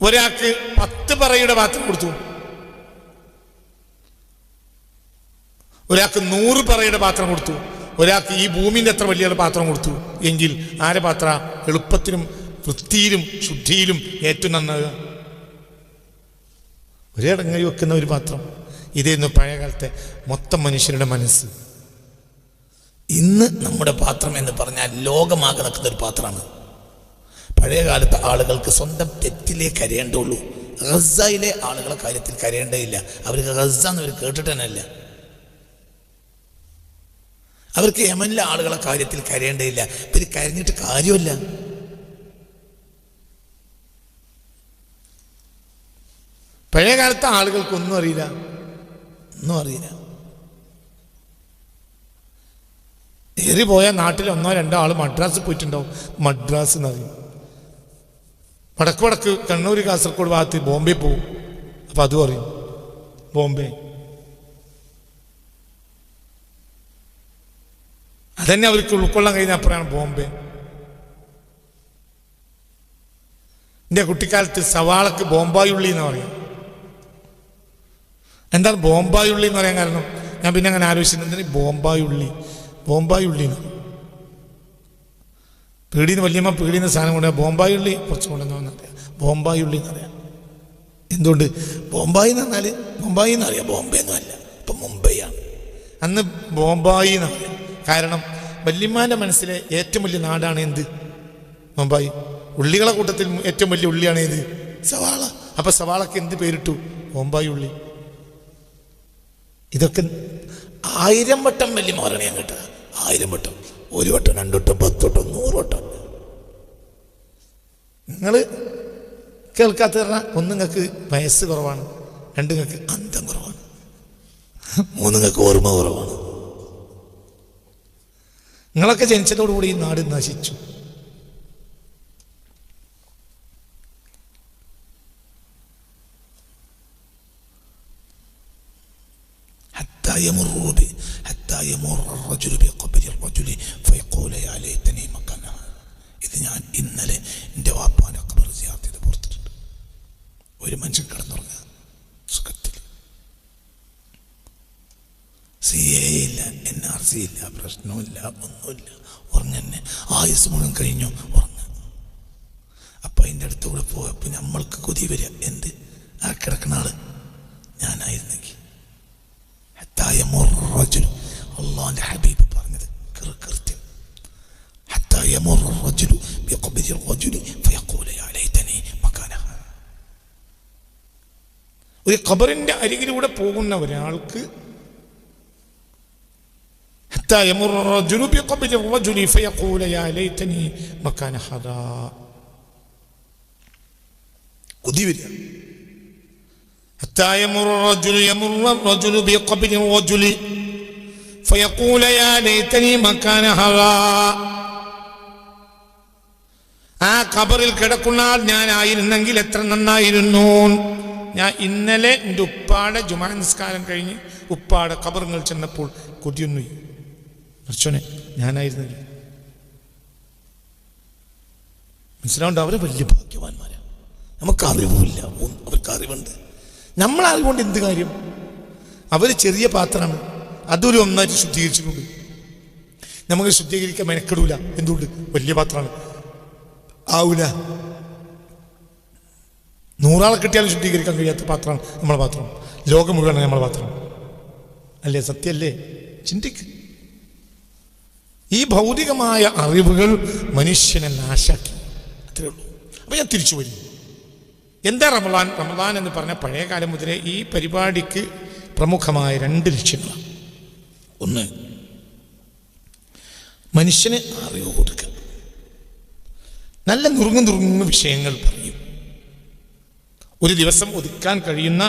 ഒരാൾക്ക് 10 പറയുടെ പാത്രം കൊടുത്തു, ഒരാൾക്ക് 100 പറയുടെ പാത്രം കൊടുത്തു, ഒരാൾക്ക് ഈ ഭൂമിൻ്റെ അത്ര വലിയ പാത്രം കൊടുത്തു. എങ്കിൽ ആരെ പാത്ര എളുപ്പത്തിലും വൃത്തിയിലും ശുദ്ധിയിലും ഏറ്റവും നന്നാകുക? ഒരിടങ്ങഴി വെക്കുന്ന ഒരു പാത്രം. ഇതായിരുന്നു പഴയകാലത്തെ മൊത്തം മനുഷ്യരുടെ മനസ്സ്. ഇന്ന് നമ്മുടെ പാത്രം എന്ന് പറഞ്ഞാൽ ലോകമാകെ നിൽക്കുന്ന ഒരു പാത്രമാണ്. പഴയ കാലത്തെ ആളുകൾക്ക് സ്വന്തം തെറ്റിലേ കരയേണ്ടുള്ളൂ. ഗസയിലെ ആളുകളെ കാര്യത്തിൽ കരയേണ്ടതില്ല. അവർക്ക് ഗസ എന്നവർ കേട്ടിട്ട് തന്നെ ഇല്ല. അവർക്ക് യമനിലെ ആളുകളെ കാര്യത്തിൽ കരയേണ്ടതില്ല. ഇവർ കരഞ്ഞിട്ട് കാര്യമില്ല. പഴയ കാലത്തെ ആളുകൾക്കൊന്നും അറിയില്ല, ഒന്നും അറിയില്ല. ഏറി പോയാൽ നാട്ടിൽ 1-2 ആൾ മദ്രാസ് പോയിട്ടുണ്ടാവും. മദ്രാസ് എന്നറിയും. വടക്ക് കണ്ണൂർ കാസർഗോഡ് ഭാഗത്ത് ബോംബെ പോവും. അപ്പം അതും അറിയും, ബോംബെ. അതന്നെ അവർക്ക് ഉൾക്കൊള്ളാൻ കഴിഞ്ഞ അപ്പുറമാണ് ബോംബെ. എൻ്റെ കുട്ടിക്കാലത്ത് സവാളക്ക് ബോംബായുള്ളി എന്ന് പറയും. എന്താണ് ബോംബായുള്ളി എന്ന് പറയാൻ കാരണം? ഞാൻ പിന്നെ അങ്ങനെ ആലോചിച്ചത്, എന്തിനാ ബോംബായുള്ളി എന്ന് പീടിന്ന് വല്യമ്മ പീടിന്ന് സാധനം കൊണ്ട് ബോംബായുള്ളി കുറച്ച് കൊണ്ടുവന്നറിയാം. ബോംബായുള്ളി എന്നറിയാം. എന്തുകൊണ്ട്? ബോംബായി എന്ന് പറഞ്ഞാൽ ബോംബായി എന്നറിയാം, ബോംബെ ഒന്നും അല്ല, ഇപ്പം മുംബൈയാണ്. അന്ന് ബോംബായി എന്നറിയാം. കാരണം വല്യമ്മാൻ്റെ മനസ്സിലെ ഏറ്റവും വലിയ നാടാണ് എന്ത്? മുംബൈ. ഉള്ളികളെ കൂട്ടത്തിൽ ഏറ്റവും വലിയ ഉള്ളിയാണ് ഏത്? സവാള. അപ്പം സവാളക്ക് എന്ത് പേരിട്ടു? ബോംബായി ഉള്ളി. ഇതൊക്കെ 1000 വട്ടം വല്യമ്മ പറയണേ ഞാൻ കേട്ടത്. 1000 വട്ടം, 1 വട്ടം, 2 വട്ടം, 10 വട്ടം, 100 വട്ടം. നിങ്ങൾ കേൾക്കാത്ത പറഞ്ഞാൽ 1 നിങ്ങൾക്ക് വയസ്സ് കുറവാണ്, 2 നിങ്ങൾക്ക് അന്തം കുറവാണ്, 3 നിങ്ങൾക്ക് ഓർമ്മ കുറവാണ്. നിങ്ങളൊക്കെ ജനിച്ചതോടുകൂടി ഈ നാട് നശിച്ചു. ഇത് ഞാൻ ഇന്നലെ എൻ്റെ വാപ്പാനെ ഖബർ സിയാറത്ത് ചെയ്ത് പുറത്തിട്ടുണ്ട്. ഒരു മനുഷ്യൻ കിടന്നുറങ്ങുക സുഖത്തിൽ. CA ഇല്ല, NRC ഇല്ല, പ്രശ്നമില്ല, ഒന്നുമില്ല, ഉറങ്ങന്നെ. ആയുസ് മുഴുവൻ കഴിഞ്ഞു, ഉറങ്ങ. അപ്പം അതിൻ്റെ അടുത്തുകൂടെ പോയപ്പോൾ നമ്മൾക്ക് കൊതി വരിക, എന്ത്? ആ കിടക്കുന്ന ആള് ഞാനായിരുന്നെങ്കിൽ. അള്ളാന്റെ ഹബീബ് പറഞ്ഞത് കൃത്യം. ഒരു ഖബറിന്റെ അരികിലൂടെ പോകുന്ന ഒരാൾക്ക് കൊതി വരിക. فيقول يا ليتني مكان هذا. ആ ഖബറിൽ കിടക്കുന്ന ആൾ ഞാനായിരുന്നെങ്കിൽ എത്ര നന്നായിരുന്നു. ഞാൻ ഇന്നലെ എൻ്റെ ഉപ്പാടെ ജുമാ നിസ്കാരം കഴിഞ്ഞ് ഉപ്പാടെ ഖബറുകൾ ചെന്നപ്പോൾ കൊതിയൊന്നു. അർച്ചനെ ഞാനായിരുന്നെങ്കിൽ. മനസ്സിലാവുണ്ട്? അവരെ വലിയ ഭാഗ്യവാന്മാരാണ്. നമുക്ക് അറിവില്ല, അവർക്ക് അറിവുണ്ട്. നമ്മളറിവുകൊണ്ട് എന്ത് കാര്യം? അവർ ചെറിയ പാത്രമാണ്, അതൊരു ഒന്നായിട്ട് ശുദ്ധീകരിച്ചിട്ടുണ്ട്. നമുക്ക് ശുദ്ധീകരിക്കാൻ മെനക്കെടൂല. എന്തുകൊണ്ട്? വലിയ പാത്രമാണ്, ആവൂല. 100 ആളെ കിട്ടിയാലും ശുദ്ധീകരിക്കാൻ കഴിയാത്ത പാത്രമാണ് നമ്മളെ പാത്രം. ലോകം മുഴുവനാണ് നമ്മളെ പാത്രം. അല്ലേ? സത്യമല്ലേ? ചിന്തിക്ക്. ഈ ഭൗതികമായ അറിവുകൾ മനുഷ്യനെ നാശാക്കി. അത്രേ ഉള്ളൂ. അപ്പൊ ഞാൻ തിരിച്ചു വരും. എന്താ റമളാൻ? റമളാൻ എന്ന് പറഞ്ഞ പഴയ കാലം മുതലേ ഈ പരിപാടിക്ക് പ്രമുഖമായ 2 ലക്ഷ്യങ്ങളാണ്. ഒന്ന്, മനുഷ്യന് അറിവ് കൊടുക്കുക. നല്ല നുറുങ്ങ് വിഷയങ്ങൾ പറയും. ഒരു ദിവസം ഒതുക്കാൻ കഴിയുന്ന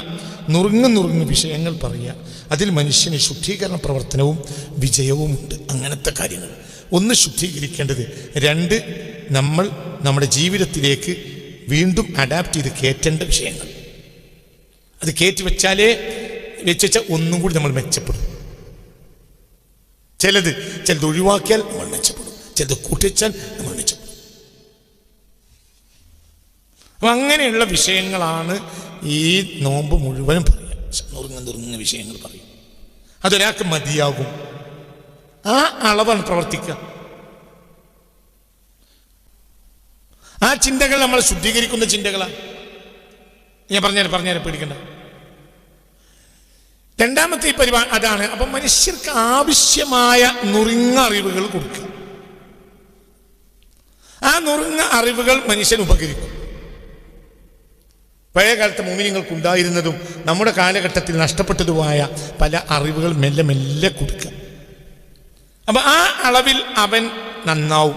നുറുങ്ങ് വിഷയങ്ങൾ പറയുക. അതിൽ മനുഷ്യന് ശുദ്ധീകരണ പ്രവർത്തനവും വിജയവുമുണ്ട്. അങ്ങനത്തെ കാര്യങ്ങൾ. ഒന്ന്, ശുദ്ധീകരിക്കേണ്ടത്. 2, നമ്മൾ നമ്മുടെ ജീവിതത്തിലേക്ക് വീണ്ടും അഡാപ്റ്റ് ചെയ്ത് കയറ്റേണ്ട വിഷയങ്ങൾ. അത് കയറ്റി വെച്ചാൽ ഒന്നും കൂടി നമ്മൾ മെച്ചപ്പെടും. ചിലത് ഒഴിവാക്കിയാൽ നമ്മൾ മെച്ചപ്പെടും, ചിലത് കൂട്ടിവെച്ചാൽ നമ്മൾ മെച്ചപ്പെടും. അപ്പം അങ്ങനെയുള്ള വിഷയങ്ങളാണ് ഈ നോമ്പ് മുഴുവനും പറയുക. നുറുങ്ങ വിഷയങ്ങൾ പറയും. അതൊരാൾക്ക് മതിയാകും. ആ അളവാണ് പ്രവർത്തിക്കുക. ആ ചിന്തകൾ നമ്മൾ ശുദ്ധീകരിക്കുന്ന ചിന്തകളാണ്. ഞാൻ പറഞ്ഞാൽ പേടിക്കണ്ട. രണ്ടാമത്തെ ഈ പരിപാടി അതാണ്. അപ്പം മനുഷ്യർക്ക് ആവശ്യമായ നുറുങ്ങ അറിവുകൾ കൊടുക്കുക. ആ നുറുങ്ങ അറിവുകൾ മനുഷ്യൻ ഉപകരിക്കും. പഴയ കാലത്തെ മുഅ്മിനീങ്ങൾക്ക് ഉണ്ടായിരുന്നതും നമ്മുടെ കാലഘട്ടത്തിൽ നഷ്ടപ്പെട്ടതുമായ പല അറിവുകൾ മെല്ലെ മെല്ലെ കൊടുക്കുക. അപ്പൊ ആ അളവിൽ അവൻ നന്നാവും,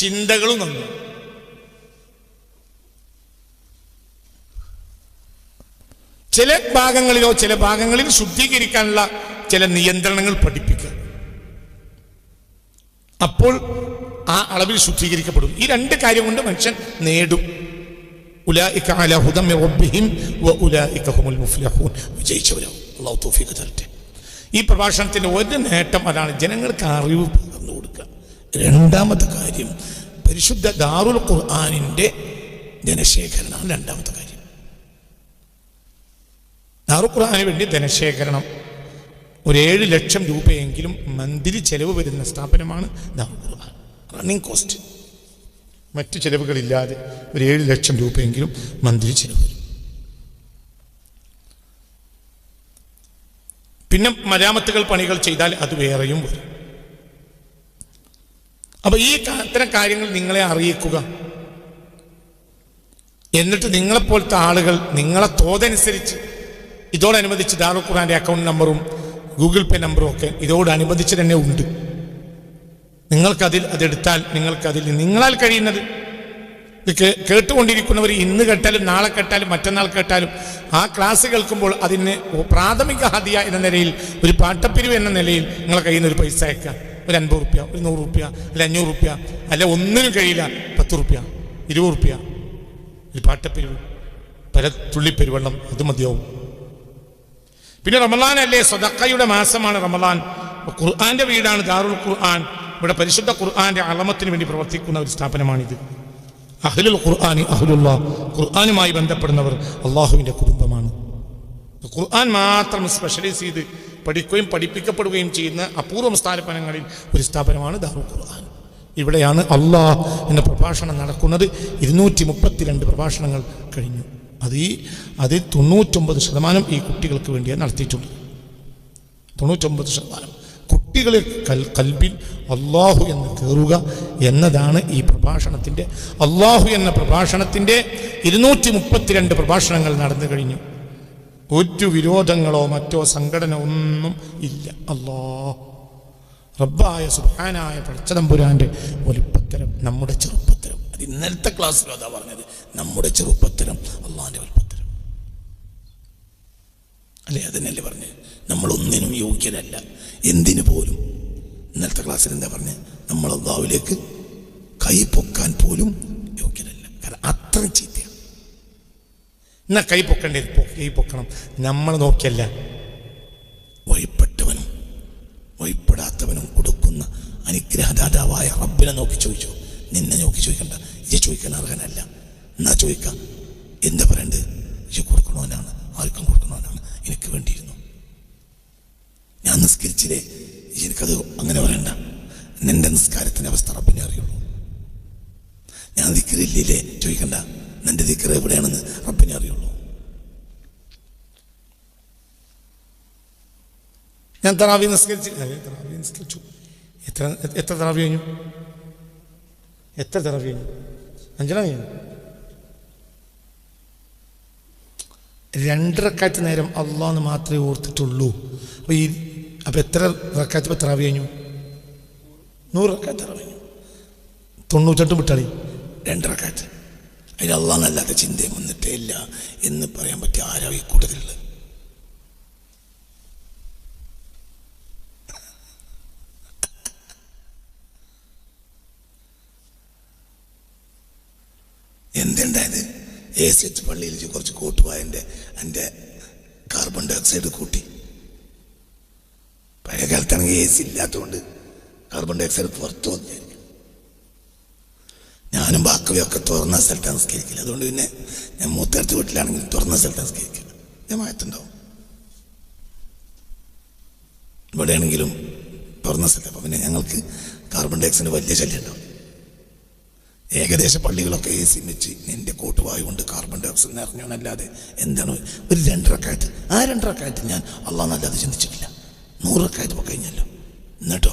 ചിന്തകളും നന്നാവും. ചില ഭാഗങ്ങളിൽ ശുദ്ധീകരിക്കാനുള്ള ചില നിയന്ത്രണങ്ങൾ പഠിപ്പിക്കുക. അപ്പോൾ ആ അളവിൽ ശുദ്ധീകരിക്കപ്പെടും. ഈ 2 കാര്യം കൊണ്ട് മനുഷ്യൻ നേടും. ഉലൈക അലാ ഹുദം മിർ റബ്ബിഹിം വഉലൈക ഹുമുൽ മുഫ്ലിഹൂൻ. വിജയിച്ചവരാവും. അല്ലാഹു തൗഫീഖ് തരട്ടെ. ഈ പ്രഭാഷണത്തിന്റെ ഒരു നേട്ടം അതാണ്, ജനങ്ങൾക്ക് അറിവ് പകർന്നു കൊടുക്കുക. രണ്ടാമത്തെ കാര്യം, പരിശുദ്ധ ദാറുൽ ഖുർആനിന്റെ ധനശേഖരണമാണ് രണ്ടാമത്തെ കാര്യം. ദാറുൽ ഖുർആന് വേണ്ടി ധനശേഖരണം ഒരു 7 ലക്ഷം രൂപയെങ്കിലും മന്ത്ലി ചെലവ് വരുന്ന സ്ഥാപനമാണ് ദാറുൽ ഖുർആൻ. റണ്ണിങ് കോസ്റ്റ്, മറ്റു ചെലവുകളില്ലാതെ ഒരു 7 ലക്ഷം രൂപയെങ്കിലും മന്ത്ലി ചെലവ് വരും. പിന്നെ മരാമത്തുകൾ പണികൾ ചെയ്താൽ അത് വേറെയും വരും. അപ്പൊ ഈ ഇത്തരം കാര്യങ്ങൾ നിങ്ങളെ അറിയിക്കുക. എന്നിട്ട് നിങ്ങളെപ്പോലത്തെ ആളുകൾ നിങ്ങളെ തോതനുസരിച്ച് ഇതോടനുബന്ധിച്ച് ദാറുൽ ഖുർആന്റെ അക്കൗണ്ട് നമ്പറും ഗൂഗിൾ പേ നമ്പറും ഒക്കെ ഇതോടനുബന്ധിച്ച് തന്നെ ഉണ്ട്. അതെടുത്താൽ നിങ്ങൾക്കതിൽ നിങ്ങളാൽ കഴിയുന്നത്, ഇത് കേട്ടുകൊണ്ടിരിക്കുന്നവർ ഇന്ന് കേട്ടാലും നാളെ കേട്ടാലും മറ്റന്നാൾ കേട്ടാലും ആ ക്ലാസ് കേൾക്കുമ്പോൾ അതിന് പ്രാഥമിക ഹദിയ എന്ന നിലയിൽ, ഒരു പാട്ടപ്പിരിവ് എന്ന നിലയിൽ നിങ്ങളെ കയ്യിൽ നിന്ന് ഒരു പൈസ അയക്കുക. ഒരു 50 റുപ്യ, ഒരു 100 റുപ്യ, അല്ല 500 റുപ്യ, അല്ല ഒന്നിനും കഴിയില്ല 10 റുപ്യ, 20 റുപ്യ, ഒരു പാട്ടപ്പിരിവ്, പല തുള്ളിപ്പെരുവെള്ളം, അത് മതിയാവും. പിന്നെ റമളാൻ അല്ലേ, സദഖയുടെ മാസമാണ് റമളാൻ. ഖുർആന്റെ വീടാണ് ദാറുൽ ഖുർആൻ. ഇവിടെ പരിശുദ്ധ ഖുർആന്റെ അളമത്തിന് വേണ്ടി പ്രവർത്തിക്കുന്ന ഒരു സ്ഥാപനമാണിത്. അഹ്ലുൽ ഖുർആനി അഹ്ലുല്ലാഹ്, ഖുർആനുമായി ബന്ധപ്പെടുന്നവർ അള്ളാഹുവിൻ്റെ കുടുംബമാണ്. ഖുർആൻ മാത്രം സ്പെഷ്യലൈസ് ചെയ്ത് പഠിക്കുകയും പഠിപ്പിക്കപ്പെടുകയും ചെയ്യുന്ന അപൂർവം സ്ഥാപനങ്ങളിൽ ഒരു സ്ഥാപനമാണ് ദാറുൽ ഖുർആൻ. ഇവിടെയാണ് അള്ളാഹ് എന്ന പ്രഭാഷണം നടക്കുന്നത്. 232 പ്രഭാഷണങ്ങൾ കഴിഞ്ഞു. അത് 99% ഈ കുട്ടികൾക്ക് വേണ്ടിയാണ് നടത്തിയിട്ടുള്ളത്. 99% കുട്ടികളെ കൽബിൽ അള്ളാഹു എന്ന് കയറുക എന്നതാണ് ഈ പ്രഭാഷണത്തിൻ്റെ. അള്ളാഹു എന്ന പ്രഭാഷണത്തിൻ്റെ 232 പ്രഭാഷണങ്ങൾ നടന്നു കഴിഞ്ഞു. ഒരു വിരോധങ്ങളോ മറ്റോ സംഘടന ഒന്നും ഇല്ല. റബ്ബായ സുബ്ഹാനായ പടച്ചതമ്പുരാന്റെ വലുപ്പത്തരം, നമ്മുടെ ചെറുപ്പത്തരം. അത് ഇന്നലത്തെ ക്ലാസ്സിലും അതാ പറഞ്ഞത്, നമ്മുടെ ചെറുപ്പത്തരം അള്ളാഹിന്റെ വലുപ്പത്തരം അല്ലേ? അതിനല്ലേ പറഞ്ഞത് നമ്മളൊന്നിനും യോഗ്യരല്ല, എന്തിനു പോലും. ഇന്നലത്തെ ക്ലാസ്സിൽ എന്താ പറഞ്ഞത്? നമ്മൾ അള്ളാഹുവിലേക്ക് കൈ പൊക്കാൻ പോലും യോഗ്യരല്ല. കാരണം അത്ര ചീത്തയാണ്. എന്നാൽ കൈ പൊക്കണം നമ്മൾ നോക്കിയല്ല, വഴിപ്പെട്ടവനും വഴിപ്പെടാത്തവനും കൊടുക്കുന്ന അനുഗ്രഹദാതാവായ റബ്ബിനെ നോക്കി ചോദിച്ചു. നിന്നെ നോക്കി ചോദിക്കണ്ട, ഇത് ചോദിക്കാൻ അർഹനല്ല. എന്നാ ചോദിക്കാം, എന്താ പറയണ്ടത്? ഇത് കൊടുക്കണവനാണ്, ആർക്കും കൊടുക്കണവനാണ്. എനിക്ക് വേണ്ടിയിരുന്നു, ഞാൻ നിസ്കരിച്ചില്ലേ, എനിക്കത് അങ്ങനെ പറയണ്ട. നിന്റെ നിസ്കാരത്തിൻ്റെ അവസ്ഥ റബ്ബിനെ അറിയുള്ളൂ. ഞാൻ ദിക്റില്ലേ ചോദിക്കണ്ട, നിന്റെ ദിക്റ് എവിടെയാണെന്ന് റബ്ബിനെ അറിയുള്ളൂ. ഞാൻ തറാവി നിസ്കരിച്ചു. എത്ര തറാവി കഴിഞ്ഞു? എത്ര തറാവി കഴിഞ്ഞു? 5 കഴിഞ്ഞു. 2 റക്അത്ത് നേരം അള്ളാഹ് മാത്രമേ ഓർത്തിട്ടുള്ളൂ. അപ്പോൾ എത്ര റക്അത്ത് തറാവി കഴിഞ്ഞു? 100 റക്അത്ത് തറാവി കഴിഞ്ഞു. 98 വിട്ടാളി 2 റക്അത്ത്. അതിൽ അള്ളാഹ്ന്നല്ലാതെ ചിന്തയും വന്നിട്ടേ ഇല്ല എന്ന് പറയാൻ പറ്റിയ ആരാ ഈ കൂട്ടത്തിലുള്ളത്? എന്തുണ്ടായത്? ACH പള്ളിയിൽ കുറച്ച് കൂട്ടുപോയതിൻ്റെ കാർബൺ ഡൈ ഓക്സൈഡ് കൂട്ടി. പഴയ കാലത്താണെങ്കിൽ AC ഇല്ലാത്തതുകൊണ്ട് കാർബൺ ഡൈ ഓക്സൈഡ് പുറത്തു വന്നിരിക്കും. ഞാനും ബാക്കിയൊക്കെ തുറന്ന സ്ഥലത്താണ് നിസ്കരിക്കില്ല. അതുകൊണ്ട് പിന്നെ ഞാൻ മൂത്തടുത്ത് വീട്ടിലാണെങ്കിൽ തുറന്ന സ്ഥലത്താണ് നിസ്കരിക്കില്ല. ജമാഅത്തുണ്ടാവും. ഇവിടെയാണെങ്കിലും തുറന്ന സ്ഥലം. അപ്പം പിന്നെ ഞങ്ങൾക്ക് കാർബൺ ഡൈ ഓക്സൈഡ് വലിയ ശല്യം ഉണ്ടാവും. ഏകദേശ പള്ളികളൊക്കെ AC വെച്ച് എൻ്റെ കോട്ടുവായു കൊണ്ട് കാർബൺ ഡൈ ഓക്സൈഡ് നിറഞ്ഞോന്നല്ലാതെ എന്താണ് ഒരു 2 റക്അത്ത്. ആ 2 റക്അത്ത് ഞാൻ അല്ലാതെ ചിന്തിച്ചിട്ടില്ല. 100 റക്അത്ത് ഇപ്പോൾ കഴിഞ്ഞല്ലോ. എന്നിട്ടോ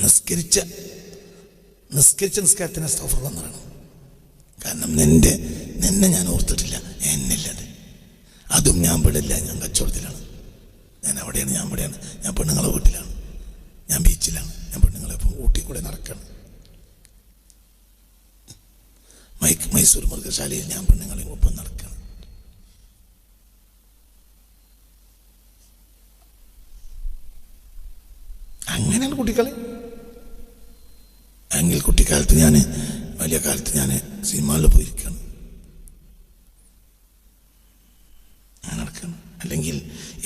നിസ്കരിച്ച നിസ്കാരത്തിന് അസ്തഗ്ഫിറുല്ലാഹ് എന്ന് പറയണം. കാരണം നിന്നെ ഞാൻ ഓർത്തിട്ടില്ല, എന്നില്ലത്. അതും ഞാൻ പെടില്ല. ഞാൻ കച്ചവടത്തിലാണ്, ഞാൻ അവിടെയാണ്, ഞാൻ ഇവിടെയാണ്, ഞാൻ പെണ്ണുങ്ങളെ വീട്ടിലാണ്, ഞാൻ ബീച്ചിലാണ്, ഞാൻ പെണ്ണുങ്ങളെ ഇപ്പം ഊട്ടി കൂടെ നടക്കണം. മൈസൂർ മൃഗശാലയിൽ ഞാൻ പെണ്ണുങ്ങളെ ഒപ്പം നടക്കണം. അങ്ങനെയാണ് കുട്ടികളെ. എങ്കിൽ കുട്ടിക്കാലത്ത് വലിയ കാലത്ത് ഞാൻ സിനിമയിൽ പോയിരിക്കണം, ഞാൻ നടക്കണം. അല്ലെങ്കിൽ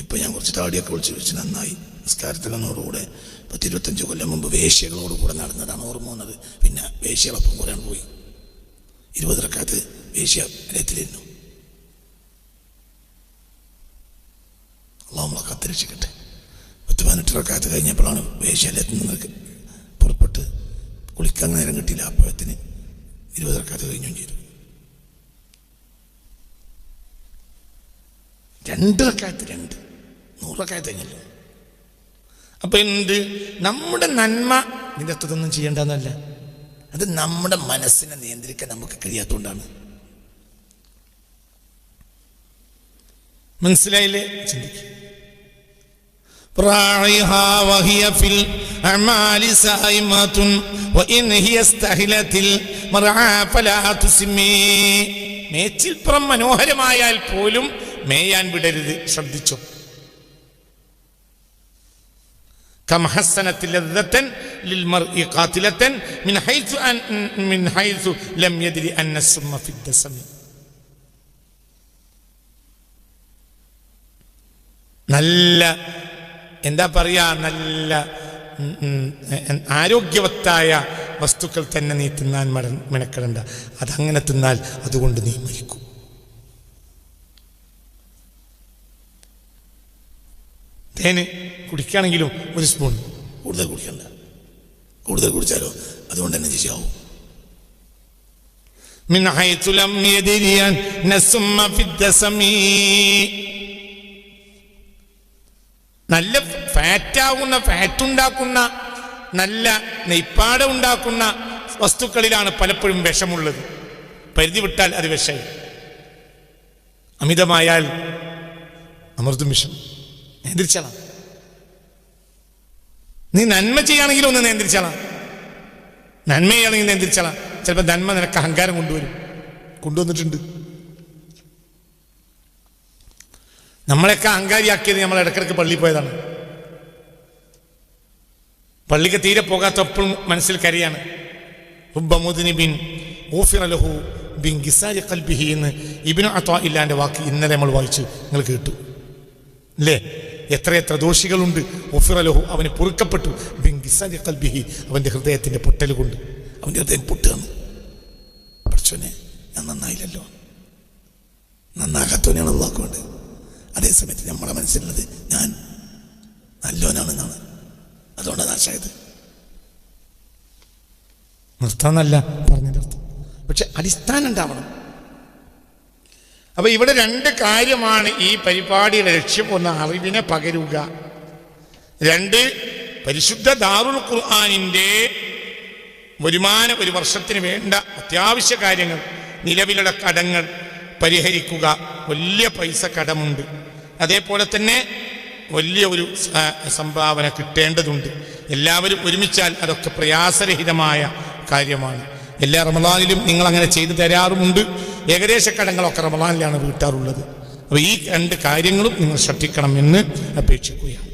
ഇപ്പം ഞാൻ കുറച്ച് താടിയൊക്കെ വിളിച്ച് വെച്ച് നന്നായി നിസ്കാരത്തിനോടുകൂടെ 10-25 കൊല്ലം മുമ്പ് വേശ്യകളോടുകൂടെ നടന്നതാണ് ഓർമ്മ വന്നത്. പിന്നെ വേശ്യകളൊപ്പം കുറേ പോയി. 20 റക്അത്ത് വേശ്യാലയത്തിലിരുന്നു. അല്ലാഹു നമ്മളെ കാത്തുരക്ഷിക്കട്ടെ. 18 റക്അത്ത് കഴിഞ്ഞപ്പോഴാണ് വേശ്യാലയത്തിൽ നിന്ന് പുറപ്പെട്ട് കുളിക്കാൻ നേരം കിട്ടിയില്ല. അപ്പോഴത്തിന് 20 റക്അത്ത് കഴിഞ്ഞും ചെയ്തു. 2 റക്അത്ത് 100 റക്അത്ത് കഴിഞ്ഞല്ലോ. അപ്പൊ എന്ത് നമ്മുടെ നന്മ ഇതിൻ്റെ അർത്ഥത്തൊന്നും ചെയ്യേണ്ടെന്നല്ല, അത് നമ്മുടെ മനസ്സിനെ നിയന്ത്രിക്കാൻ നമുക്ക് കഴിയാത്തതുകൊണ്ടാണ്. മനസ്സിലായില്ലേ? ചിന്തിക്കുക. മേച്ചിൽപ്പുറം മനോഹരമായാൽ പോലും മേയാൻ വിടരുത്. ശ്രദ്ധിച്ചോ. നല്ല എന്താ പറയാ, നല്ല ആരോഗ്യവത്തായ വസ്തുക്കൾ തന്നെ നീ തിന്നാൻ മെനക്കെടണ്ട. അതങ്ങനെ തിന്നാൽ അതുകൊണ്ട് നീ മരിക്കും. തേന് കുടിക്കുകയാണെങ്കിലും 1 സ്പൂൺ കൂടുതൽ കുടിക്കണ്ട. കൂടുതൽ കുടിച്ചാലോ അതുകൊണ്ട് തന്നെ ശിശാവും. നല്ല ഫാറ്റുണ്ടാക്കുന്ന നല്ല നെയ്പ്പാട ഉണ്ടാക്കുന്ന വസ്തുക്കളിലാണ് പലപ്പോഴും വിഷമുള്ളത്. പരിധി വിട്ടാൽ അത് വിഷമായി, അമിതമായാൽ അമൃതും വിഷം. നിയന്ത്രിച്ചാളാം. നീ നന്മ ചെയ്യുകയാണെങ്കിലും ഒന്ന് നിയന്ത്രിച്ചാളാം. നന്മ ചെയ്യുകയാണെങ്കിൽ നിയന്ത്രിച്ചാളാം. ചിലപ്പോൾ നന്മ നിനക്ക് അഹങ്കാരം കൊണ്ടുവന്നിട്ടുണ്ട്. നമ്മളെയൊക്കെ അഹങ്കാരിയാക്കിയത് നമ്മൾ ഇടക്കിടക്ക് പള്ളിയിൽ പോയതാണ്. പള്ളിക്ക് തീരെ പോകാത്തപ്പോൾ മനസ്സിൽ കരയാണ്. എന്ന് ഇബ്നു അത്താഇല്ലാന്റെ വാക്ക് ഇന്നലെ നമ്മൾ വായിച്ചു, നിങ്ങൾ കേട്ടു അല്ലേ? എത്രയെത്ര ദോഷികളുണ്ട്. ഉഫിറലഹു, അവന് പൊറുക്കപ്പെട്ടു. ബിൻഗിസാരി ഖൽബിഹി, അവന്റെ ഹൃദയത്തിന്റെ പൊട്ടൽ കൊണ്ട്. അവന്റെ ഹൃദയം പൊട്ടുകയാണ്. പഠിച്ചോനെ, ഞാൻ നന്നായില്ലല്ലോ. നന്നാകാത്തവനെയാണ് അല്ലാഹു വേണ്ടത്. അതേസമയത്ത് നമ്മുടെ മനസ്സിലുള്ളത് ഞാൻ നല്ലോനാണെന്നാണ്. അതുകൊണ്ടാണ് നാശായത്. നിർത്താന്നല്ല പറഞ്ഞതിൻ്റെ അർത്ഥം. പക്ഷെ അടിസ്ഥാനം ഉണ്ടാവണം. അപ്പൊ ഇവിടെ രണ്ട് കാര്യമാണ് ഈ പരിപാടിയുടെ ലക്ഷ്യം. ഒന്ന്, അറിവിനെ പകരുക. രണ്ട്, പരിശുദ്ധ ദാറുൽ ഖുർആനിൻ്റെ വരുമാനം ഒരു വർഷത്തിന് വേണ്ട അത്യാവശ്യ കാര്യങ്ങൾ, നിലവിലുള്ള കടങ്ങൾ പരിഹരിക്കുക. വലിയ പൈസ കടമുണ്ട്, അതേപോലെ തന്നെ വലിയ ഒരു സംഭാവന കിട്ടേണ്ടതുണ്ട്. എല്ലാവരും ഒരുമിച്ചാൽ അതൊക്കെ പ്രയാസരഹിതമായ കാര്യമാണ്. എല്ലാ റമളാനിലും നിങ്ങൾ അങ്ങനെ ചെയ്തു തരാറുമുണ്ട്. ഏകദേശ കടങ്ങളൊക്കെ റമളാനിലാണ് വീട്ടാറുള്ളത്. അപ്പോൾ ഈ രണ്ട് കാര്യങ്ങളും നിങ്ങൾ ശ്രദ്ധിക്കണം എന്ന് അപേക്ഷിക്കുകയാണ്.